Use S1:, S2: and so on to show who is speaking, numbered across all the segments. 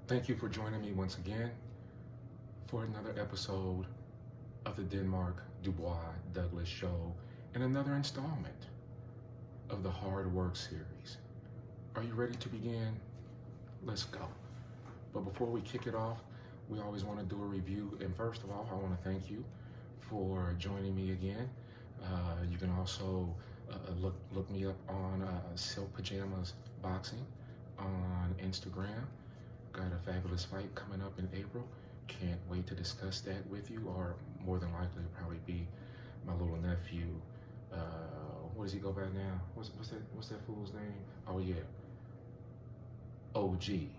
S1: Thank you for joining me once again for another episode of the Denmark Dubois Douglas Show and another installment of the Hard Work series. Are you ready to begin? Let's go. But before we kick it off, we always want to do a review. And first of all, I want to thank you for joining me again. You can also look me up on Silk Pajamas Boxing on Instagram. Got a fabulous fight coming up in April. Can't wait to discuss that with you, or more than likely it'll probably be my little nephew. What does he go by now? What's that fool's name? Oh yeah, OG,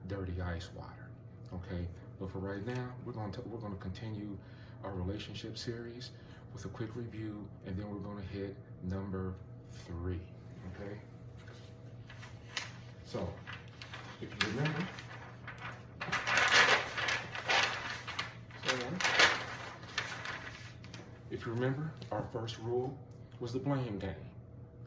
S1: Dirty Ice Water. Okay, but for right now, we're going to continue our relationship series with a quick review, and then we're going to hit number 3. Okay. So, if you remember. If you remember, our first rule was the blame game.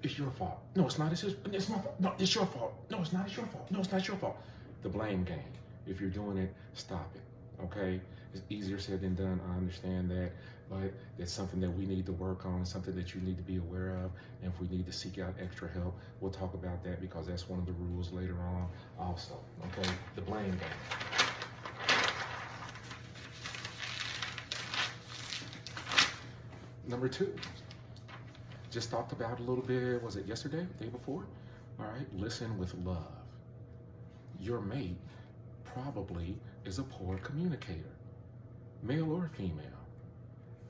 S1: It's your fault. No, it's not. It's my fault. No, it's your fault. No, it's not. It's your fault. No, it's not your fault. The blame game. If you're doing it, stop it. Okay? It's easier said than done. I understand that, but it's something that we need to work on. Something that you need to be aware of. And if we need to seek out extra help, we'll talk about that because that's one of the rules later on. Also, okay? The blame game. Number 2, just talked about a little bit, was it yesterday, the day before? All right, listen with love. Your mate probably is a poor communicator, male or female.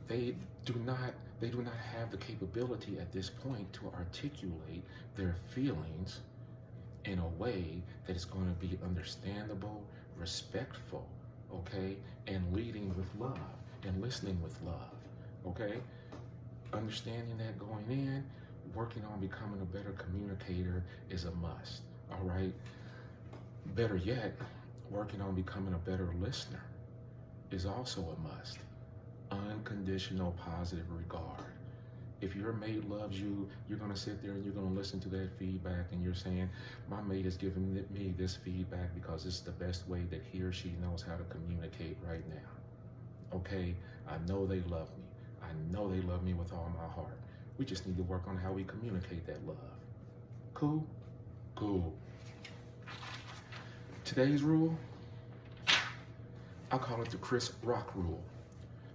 S1: They do not have the capability at this point to articulate their feelings in a way that is going to be understandable, respectful, okay, and leading with love and listening with love, okay? Understanding that going in, working on becoming a better communicator is a must, all right? Better yet, working on becoming a better listener is also a must. Unconditional positive regard. If your mate loves you, you're gonna sit there and you're gonna listen to that feedback and you're saying, my mate is giving me this feedback because it's the best way that he or she knows how to communicate right now. Okay, I know they love me. I know they love me with all my heart. We just need to work on how we communicate that love. Cool? Cool. Today's rule, I'll call it the Chris Rock rule.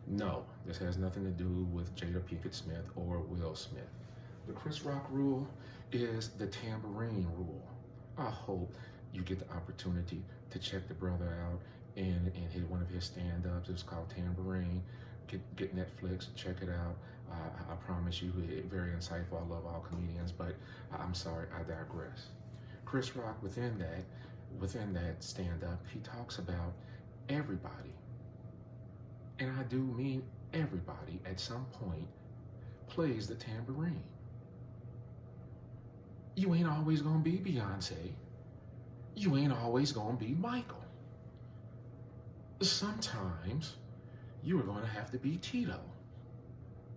S1: No, this has nothing to do with Jada Pinkett Smith or Will Smith. The Chris Rock rule is the tambourine rule. I hope you get the opportunity to check the brother out and hit one of his stand-ups. It's called Tambourine. Get Netflix, check it out. I promise you, it's very insightful. I love all comedians, but I'm sorry, I digress. Chris Rock, within that stand-up, he talks about everybody, and I do mean everybody at some point plays the tambourine. You ain't always gonna be Beyonce. You ain't always gonna be Michael. Sometimes you are going to have to be Tito.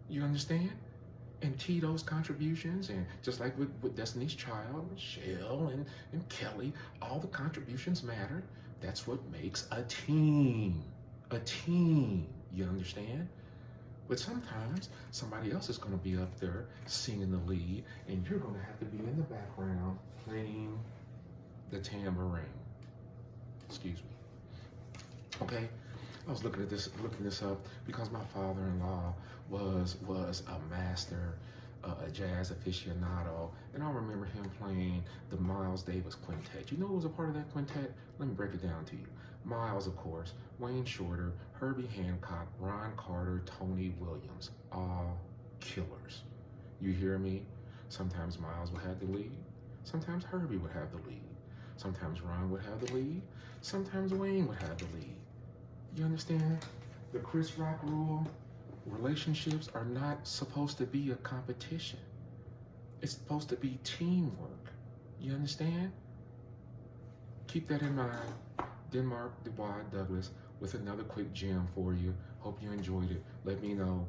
S1: You understand? And Tito's contributions, and just like with Destiny's Child, Michelle, and Kelly, all the contributions matter. That's what makes a team. A team, you understand? But sometimes somebody else is going to be up there singing the lead, and you're going to have to be in the background playing the tambourine. Excuse me. Okay? I was looking this up because my father-in-law was a master, a jazz aficionado, and I remember him playing the Miles Davis Quintet. You know who was a part of that quintet? Let me break it down to you. Miles, of course, Wayne Shorter, Herbie Hancock, Ron Carter, Tony Williams, all killers. You hear me? Sometimes Miles would have the lead. Sometimes Herbie would have the lead. Sometimes Ron would have the lead. Sometimes Wayne would have the lead. You understand? The Chris Rock rule, relationships are not supposed to be a competition. It's supposed to be teamwork. You understand? Keep that in mind. Denmark Dubois Douglas with another quick gem for you. Hope you enjoyed it. Let me know.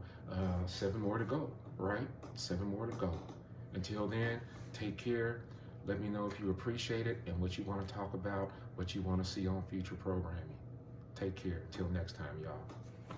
S1: 7 more to go, right? 7 more to go. Until then, take care. Let me know if you appreciate it and what you want to talk about, what you want to see on future programming. Take care. Till next time, y'all.